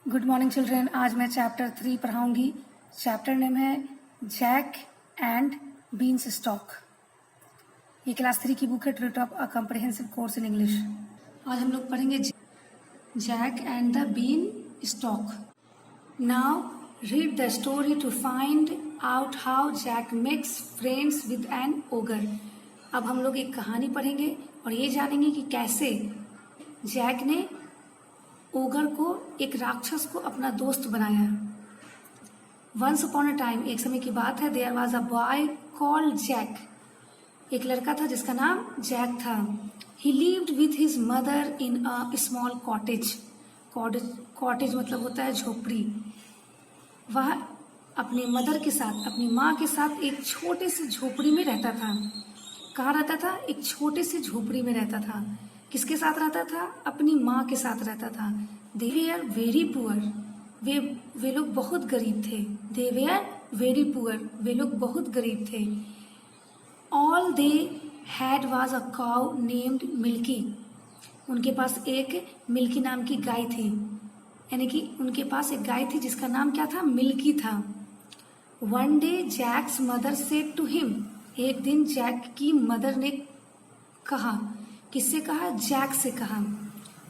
Good morning children. आज मैं chapter 3 पढ़ाऊंगी। चैप्टर नेम है जैक एंड बीन्स स्टॉक। ये क्लास 3 की बुक है, true top a comprehensive course in English. आज हम लोग पढ़ेंगे Jack and the been stalk. Now read the story to find out how Jack makes friends with an ogre. अब हम लोग एक कहानी पढ़ेंगे और ये जानेंगे कि कैसे जैक ने ओगर को, एक राक्षस को, अपना दोस्त बनाया। वंस अपॉन अ टाइम, एक समय की बात है, there was a boy called Jack. एक लड़का था जिसका नाम जैक था। He lived with his mother in a small cottage. Cottage मतलब होता है झोपड़ी। वह अपनी मदर के साथ, अपनी माँ के साथ एक छोटे से झोपड़ी में रहता था। कहाँ रहता था? एक छोटे से झोपड़ी में रहता था। किसके साथ रहता था? अपनी माँ के साथ रहता था। दे वेयर वेरी पुअर। वे लोग बहुत गरीब थे। दे वेयर वेरी पुअर। वे लोग बहुत गरीब थे। All they had was a cow named milky. उनके पास एक मिल्की नाम की गाय थी, यानी कि उनके पास एक गाय थी जिसका नाम क्या था? मिल्की था। One day Jack's mother said to him. एक दिन जैक की मदर ने कहा। किससे कहा? जैक से कहा।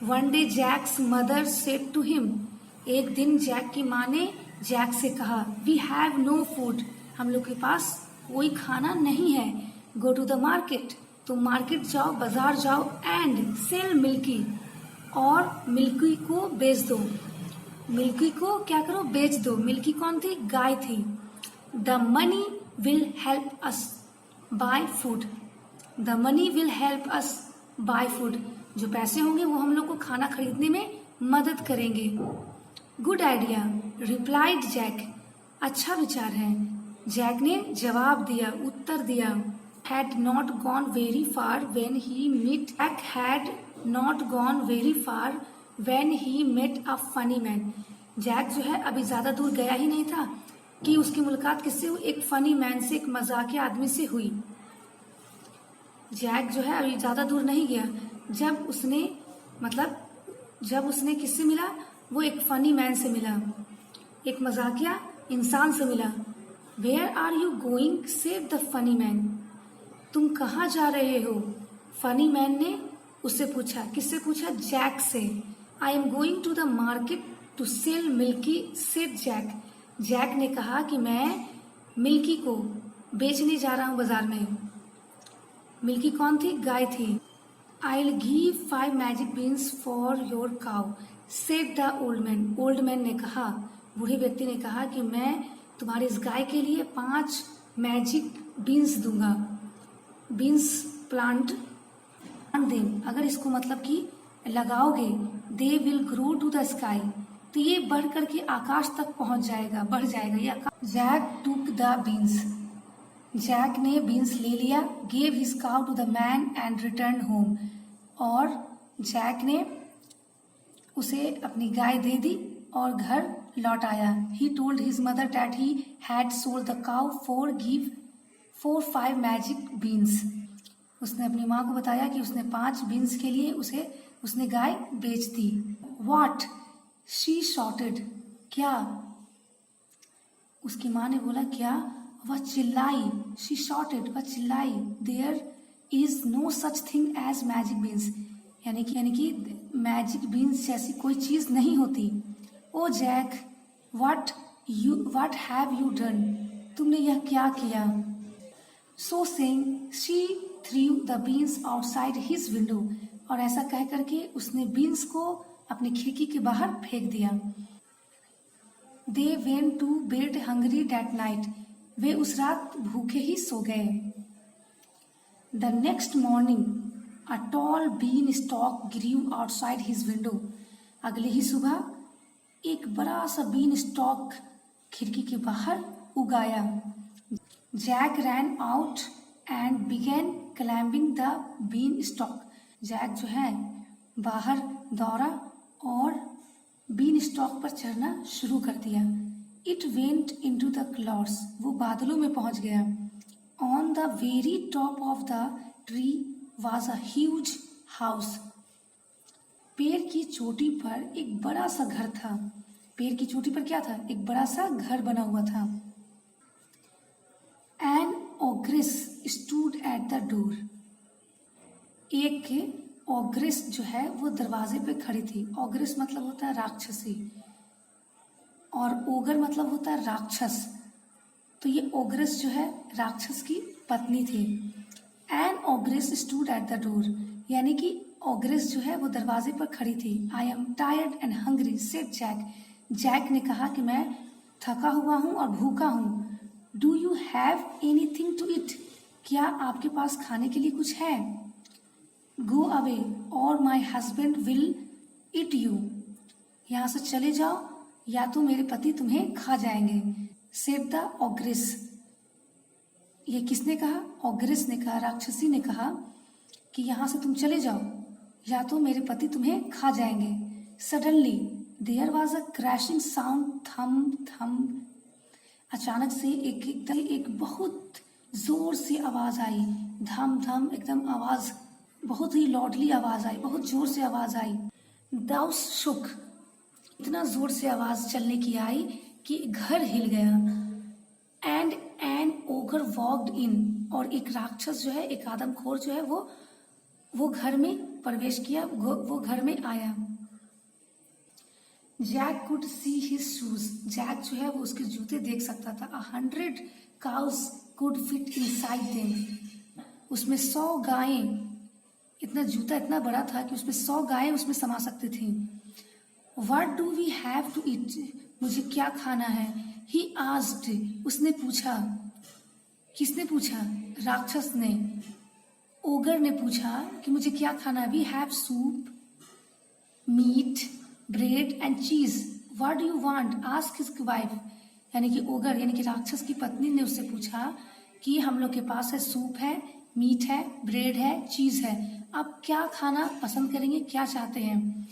One day Jack's mother said to him. एक दिन जैक की माँ ने जैक से कहा, वी हैव नो फूड। हम लोग के पास कोई खाना नहीं है। Go to the market. तुम मार्केट जाओ, बाजार जाओ, एंड सेल मिल्की। और मिल्की को बेच दो। मिल्की को क्या करो? बेच दो। मिल्की कौन थी? गाय थी। The money will help us buy food. The money will help us buy food. जो पैसे होंगे वो हम लोग को खाना खरीदने में मदद करेंगे। Good idea replied Jack. अच्छा विचार है, जैक ने जवाब दिया, उत्तर दिया। Had not gone very far when he meet Jack had not gone very far when he met a funny man. Jack जो है अभी ज्यादा दूर गया ही नहीं था कि उसकी मुलाकात किससे हुई? एक फनी मैन से, एक मजाकिया आदमी से हुई। जैक जो है अभी ज्यादा दूर नहीं गया। जब उसने किससे मिला? वो एक फनी मैन से मिला, एक मजाकिया इंसान से मिला। Where are you going? Said the funny man. तुम कहाँ जा रहे हो? फनी मैन ने उससे पूछा। किससे पूछा? जैक से। I am going to the market to sell Milky, said Jack. Jack ने कहा कि मैं मिल्की को बेचने जा रहा हूँ बाजार में। मिल्की कौन थी? गाय थी। I will give 5 magic beans for your cow, said the old man. Old man ने कहा, बूढ़े व्यक्ति ने कहा कि मैं तुम्हारी इस गाय के लिए 5 मैजिक बीन्स दूंगा। बीन्स प्लांट देम, अगर इसको मतलब कि लगाओगे, they will grow to the sky, तो ये बढ़ करके आकाश तक पहुंच जाएगा, बढ़ जाएगा ये आकाश। Jack took the beans. Jack ने बीन्स ले लिया। Gave his cow to the man and return home. और जैक ने उसे अपनी गाय दे दी और घर लौट आया। He told his mother that he had sold the cow for give 5 magic beans. उसने अपनी माँ को बताया कि उसने 5 बीन्स के लिए उसने गाय बेच दी। व्हाट? She shotted. क्या? उसकी माँ ने बोला क्या? वह चिल्लाई। शी शॉटेड, वह चिल्लाई। There is no such thing as magic beans, यानी कि मैजिक बीन्स जैसी कोई चीज नहीं होती। Oh Jack, what have you done? तुमने यह क्या किया? So saying she threw the beans outside his window. और ऐसा कह करके उसने बीन्स को अपनी खिड़की के बाहर फेंक दिया। They went to bed hungry that night. वे उस रात भूखे ही सो गए। The next morning a tall beanstalk grew outside his window. अगले ही सुबह एक बड़ा सा बीन स्टॉक खिड़की के बाहर उगाया। Jack ran out and began climbing the been stalk. Jack जो है बाहर दौड़ा और बीन स्टॉक पर चढ़ना शुरू कर दिया। It went into the clouds. वो बादलों में पहुंच गया। On the very top of the tree was a huge house. पेड़ की चोटी पर एक बड़ा सा घर था। पेड़ की चोटी पर क्या था? एक बड़ा सा घर बना हुआ था। An ogress stood at the door. एक ऑग्रेस जो है वो दरवाजे पे खड़ी थी। ऑग्रेस मतलब होता है राक्षसी, और ओगर मतलब होता है राक्षस। तो ये ओग्रेस जो है राक्षस की पत्नी थी। An ogress stood at the door, यानी कि ऑग्रेस जो है वो दरवाजे पर खड़ी थी। I am tired and hungry said Jack. Jack ने कहा कि मैं थका हुआ हूँ और भूखा हूँ। Do you have anything to eat, क्या आपके पास खाने के लिए कुछ है? गो अवे और my husband will eat you, यहाँ से चले जाओ या तो मेरे पति तुम्हें खा जाएंगे। सेड द ऑग्रेस, ये किसने कहा? ऑग्रेस ने कहा, राक्षसी ने कहा कि यहाँ से तुम चले जाओ या तो मेरे पति तुम्हें खा जाएंगे। Suddenly there was a crashing sound, thump thump. अचानक से एक बहुत जोर से आवाज आई, धम धम, एकदम आवाज, बहुत ही लॉडली आवाज आई, बहुत जोर से आवाज आई। दाउस शुक, इतना जोर से आवाज चलने की आई कि घर हिल गया। And an ogre walked in, और एक राक्षस जो है, एक आदमखोर जो है वो घर में प्रवेश किया, वो घर में आया। Jack could see his shoes, Jack जो है वो उसके जूते देख सकता था। 100 cows could fit inside them, उसमें 100 गायें, इतना जूता इतना बड़ा था कि उसमें 100 गायें उसमें समा सकती थी। What do we have to eat, मुझे क्या खाना है? He asked, उसने पूछा। किसने पूछा? राक्षस ने, ओगर ने पूछा कि मुझे क्या खाना है? We have soup, meat, bread and cheese. What do you want? Ask his wife, यानी कि ओगर यानी कि राक्षस की पत्नी ने उससे पूछा कि हम लोग के पास है, सूप है, मीट है, ब्रेड है, चीज है, आप क्या खाना पसंद करेंगे, क्या चाहते हैं?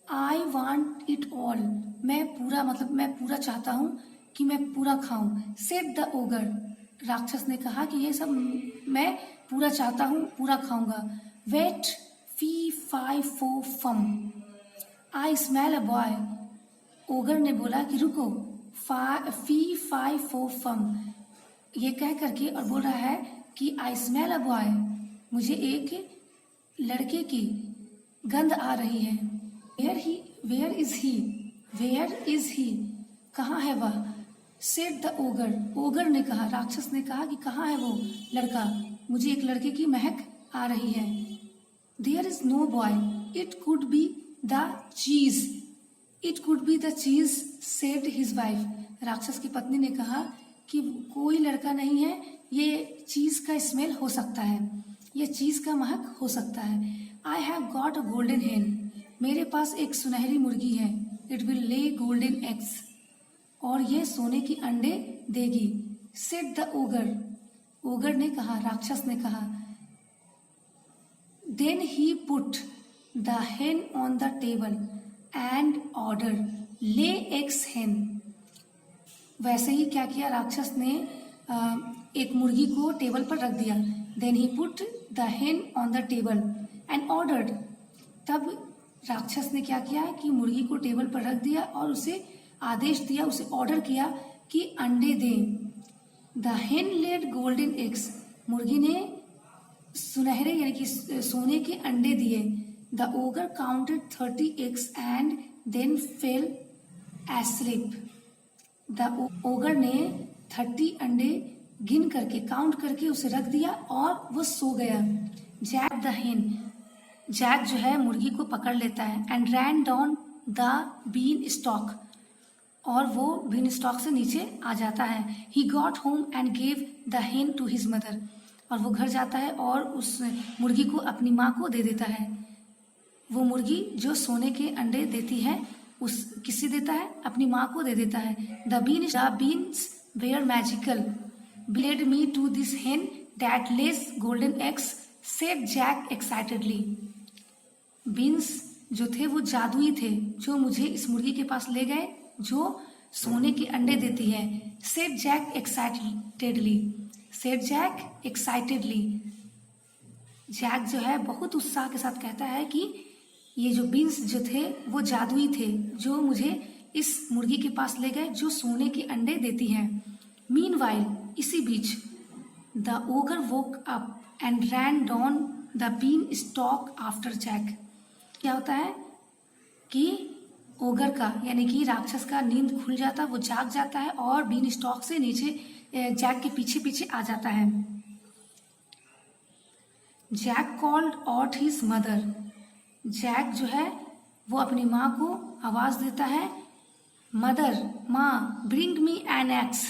आई वॉन्ट इट ऑल, मैं पूरा, मतलब मैं पूरा चाहता हूँ कि मैं पूरा खाऊं। सेड द ओगर, राक्षस ने कहा कि ये सब मैं पूरा चाहता हूँ, पूरा खाऊंगा। Wait fee fi fo fum, I smell a boy, ogre ने बोला कि रुको, फी फाई फो फम, ये कह करके और बोल रहा है कि आई स्मेल अ बॉय, मुझे एक लड़के की गंध आ रही है। Where is he, where is he, कहाँ है वह? सेड द ओगर, ओगर ने कहा, राक्षस ने कहा कि कहाँ है वो लड़का, मुझे एक लड़के की महक आ रही है। There is no boy, it could be the cheese, it could be the cheese, said his wife, राक्षस की पत्नी ने कहा कि कोई लड़का नहीं है, ये चीज का स्मेल हो सकता है, ये चीज का महक हो सकता है। I have got a golden हेन, मेरे पास एक सुनहरी मुर्गी है। It will lay golden eggs, और ये सोने की अंडे देगी। सेड द ओगर, ओगर ने कहा, राक्षस ने कहा। देन ही पुट द हेन on the table and order lay eggs हेन, वैसे ही क्या किया, राक्षस ने एक मुर्गी को टेबल पर रख दिया। देन ही पुट द हेन on the table and ordered, तब राक्षस ने क्या किया कि मुर्गी को टेबल पर रख दिया और उसे आदेश दिया, उसे ऑर्डर किया कि अंडे दे। The hen laid golden eggs, मुर्गी ने सुनहरे यानी कि सोने के अंडे दिए। The ogre counted 30 eggs and then fell asleep, the ogre ने 30 अंडे गिन करके, काउंट करके उसे रख दिया और वो सो गया। जैक द हेन, जैक जो है मुर्गी को पकड़ लेता है। And ran down the been stalk, और वो बीन स्टॉक से नीचे आ जाता है। He got home and gave the hen to his mother, और वो घर जाता है और उस मुर्गी को अपनी माँ को दे देता है। वो मुर्गी जो सोने के अंडे देती है उस किसे देता है? अपनी माँ को दे देता है। The beans were magical, led me to this hen that lays golden eggs, said Jack excitedly, beans जो थे वो जादुई थे, जो मुझे इस मुर्गी के पास ले गए जो सोने के अंडे देती है। Said Jack excitedly, said Jack excitedly, Jack जो है बहुत उत्साह के साथ कहता है कि ये जो बीन्स जो थे वो जादुई थे, जो मुझे इस मुर्गी के पास ले गए जो सोने के अंडे देती है। मीनवाइल, इसी बीच, the ogre woke up and ran down the been stock after Jack. क्या होता है कि ओगर का यानी कि राक्षस का नींद खुल जाता, वो जाग जाता है और बीन स्टॉक से नीचे जैक के पीछे पीछे आ जाता है। Jack called out his mother. Jack जो है वो अपनी माँ को आवाज देता है, मदर, माँ, ब्रिंग मी एन एक्स,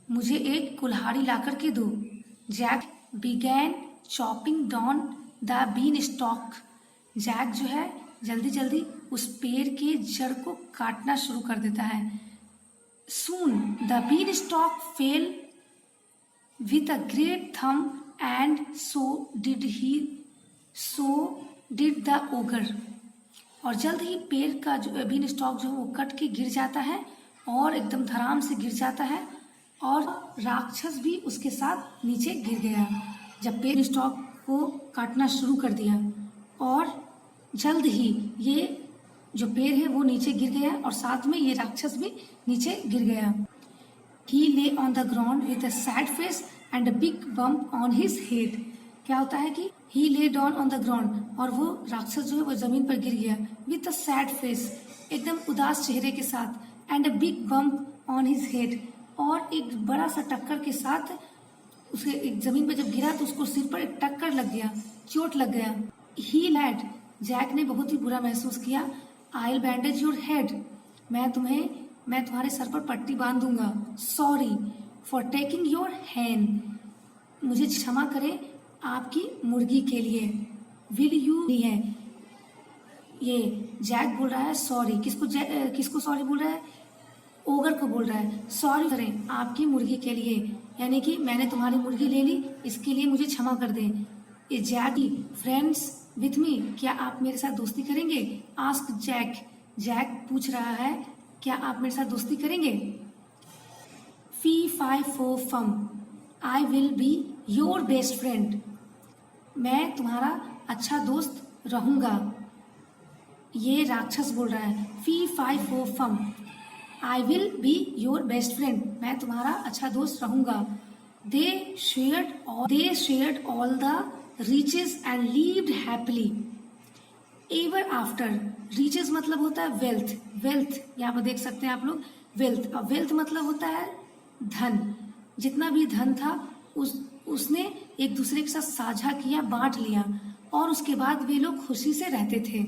मुझे एक कुल्हाड़ी लाकर के दो। Jack began chopping down the been stalk. Jack जो है जल्दी जल्दी उस पेड़ के जड़ को काटना शुरू कर देता है। Soon the been stalk fell with a great thump and so did the ogre. और जल्द ही पेड़ का जो बीन स्टॉक जो वो कट के गिर जाता है और एकदम धड़ाम से गिर जाता है और राक्षस भी उसके साथ नीचे गिर गया। जब पेड़ स्टॉक को काटना शुरू कर दिया और जल्द ही ये जो पेड़ है वो नीचे गिर गया और साथ में ये राक्षस भी नीचे गिर गया। He lay on the ground with a sad face and a big bump on his head. क्या होता है कि he lay down on the ground और वो राक्षस जो है वो जमीन पर गिर गया with a sad face, एकदम उदास चेहरे के साथ, and a big bump on his head, और एक बड़ा सा टक्कर के साथ उसे एक जमीन पर जब गिरा तो उसको सिर पर एक टक्कर लग गया, चोट लग गया। He lad, जैक ने बहुत ही बुरा महसूस किया। I'll bandage your head, मैं तुम्हारे सर पर पट्टी बांध दूंगा। सॉरी फॉर टेकिंग योर हैन, मुझे क्षमा करें आपकी मुर्गी के लिए। विल यू है, ये जैक बोल रहा है सॉरी, किसको सॉरी बोल रहा है? ओगर को बोल रहा है सॉरी करें आपकी मुर्गी के लिए, यानी कि मैंने तुम्हारी मुर्गी ले ली, इसके लिए मुझे क्षमा कर दें। ये जैक, फ्रेंड्स विथ मी, क्या आप मेरे साथ दोस्ती करेंगे? आस्क जैक, जैक पूछ रहा है क्या आप मेरे साथ दोस्ती करेंगे? Fee fi fo fum, I will be your best friend, मैं तुम्हारा अच्छा दोस्त रहूंगा। ये राक्षस बोल रहा है fee fi fo fum, I will be your best friend, मैं तुम्हारा अच्छा दोस्त रहूंगा। They shared all the riches and lived happily ever after. Riches मतलब होता है वेल्थ, यहाँ पर देख सकते हैं आप लोग वेल्थ। अब वेल्थ मतलब होता है धन, जितना भी धन था उसने एक दूसरे के साथ साझा किया, बांट लिया और उसके बाद वे लोग खुशी से रहते थे।